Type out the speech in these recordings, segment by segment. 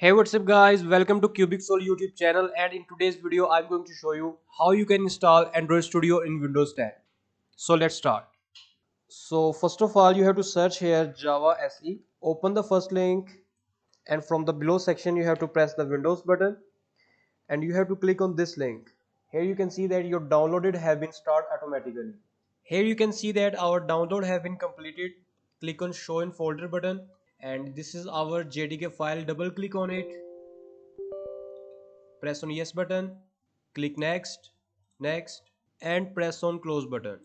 Hey, what's up guys, welcome to Cubic Soul YouTube channel, and in today's video I'm going to show you how you can install Android Studio in Windows 10. So let's start. So first of all you have to search here Java SE, open the first link, and from the below section you have to press the Windows button and you have to click on this link. Here you can see that your downloaded have been started automatically. Here you can see that our download have been completed. Click on show in folder button, and this is our JDK file. Double click on it, press on yes button, click next, and press on close button.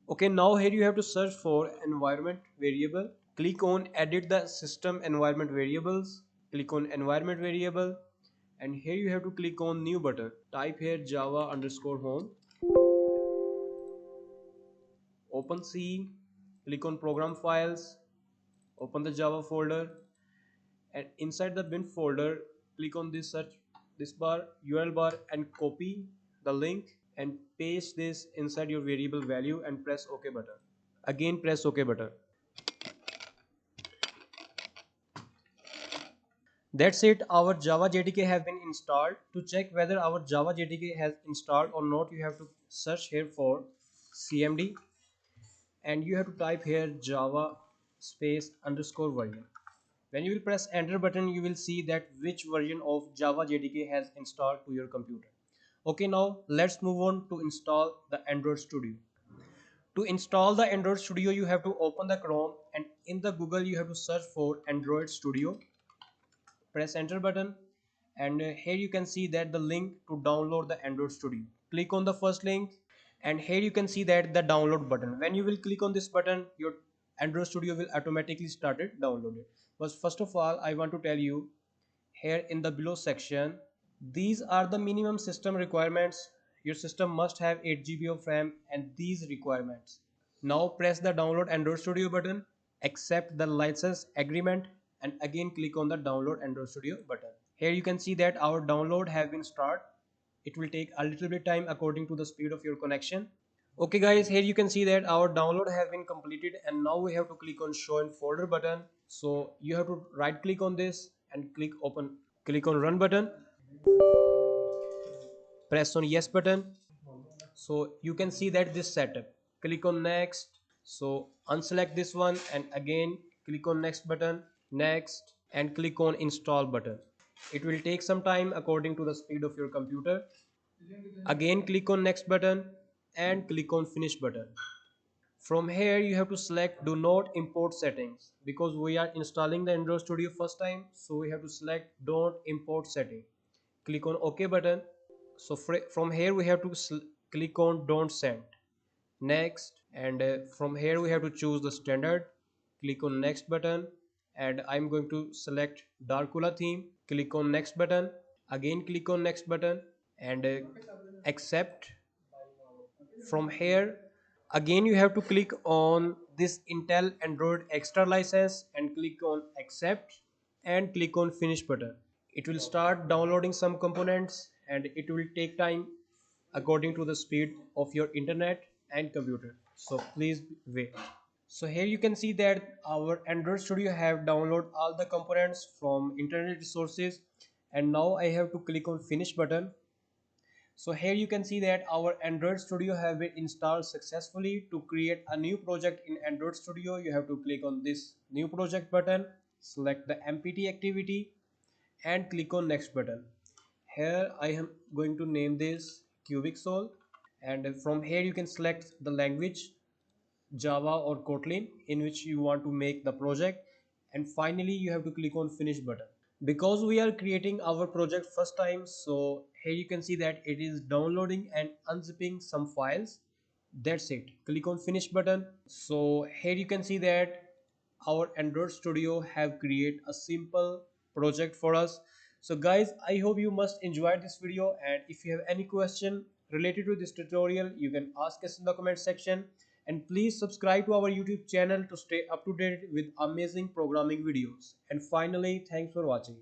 Okay, now here you have to search for environment variable. Click on edit the system environment variables, click on environment variable, and here you have to click on new button. Type here java underscore home, open C, click on program files, open the java folder, and inside the bin folder click on this search this bar url bar and copy the link and paste this inside your variable value and press ok button. Again press ok button. That's it, our java jdk has been installed. To check whether our java jdk has installed or not, you have to search here for cmd and you have to type here java space underscore version. When you will press enter button, you will see that which version of Java JDK has installed to your computer. Okay, now let's move on to install the Android Studio. To install the Android Studio, you have to open the Chrome and in the Google you have to search for Android Studio. Press enter button, and here you can see that the link to download the Android Studio. Click on the first link and here you can see that the download button. When you will click on this button, your Android Studio will automatically start it downloaded. But first of all, I want to tell you here in the below section, these are the minimum system requirements. Your system must have 8 GB of RAM and these requirements. Now press the download Android Studio button, accept the license agreement, and again click on the download Android Studio button. Here you can see that our download have been started. It will take a little bit time according to the speed of your connection. Okay guys, here you can see that our download have been completed and now we have to click on show in folder button. So you have to right click on this and click on run button, press on yes button. So you can see that this setup, click on next. So unselect this one and again click on next button, next, and click on install button. It will take some time according to the speed of your computer. Again click on next button and click on finish button. From here you have to select do not import settings because we are installing the Android Studio first time, so we have to select don't import setting. Click on OK button. So from here we have to click on don't send, next, and from here we have to choose the standard. Click on next button and I'm going to select Darkula theme. Click on next button, again click on next button and accept. From here again you have to click on this Intel Android extra license and click on accept and click on finish button. It will start downloading some components and it will take time according to the speed of your internet and computer, so please wait. So here you can see that our Android Studio have downloaded all the components from internet resources, and now I have to click on finish button. So here you can see that our Android Studio have been installed successfully. To create a new project in Android Studio, you have to click on this new project button, select the MPT activity and click on next button. Here I am going to name this Cubic Soul, and from here you can select the language Java or Kotlin in which you want to make the project, and finally you have to click on finish button. Because we are creating our project first time, so here you can see that it is downloading and unzipping some files. That's it, click on finish button. So here you can see that our Android Studio have created a simple project for us. So guys, I hope you must enjoy this video, and if you have any question related to this tutorial you can ask us in the comment section, and please subscribe to our YouTube channel to stay up to date with amazing programming videos. And finally, thanks for watching.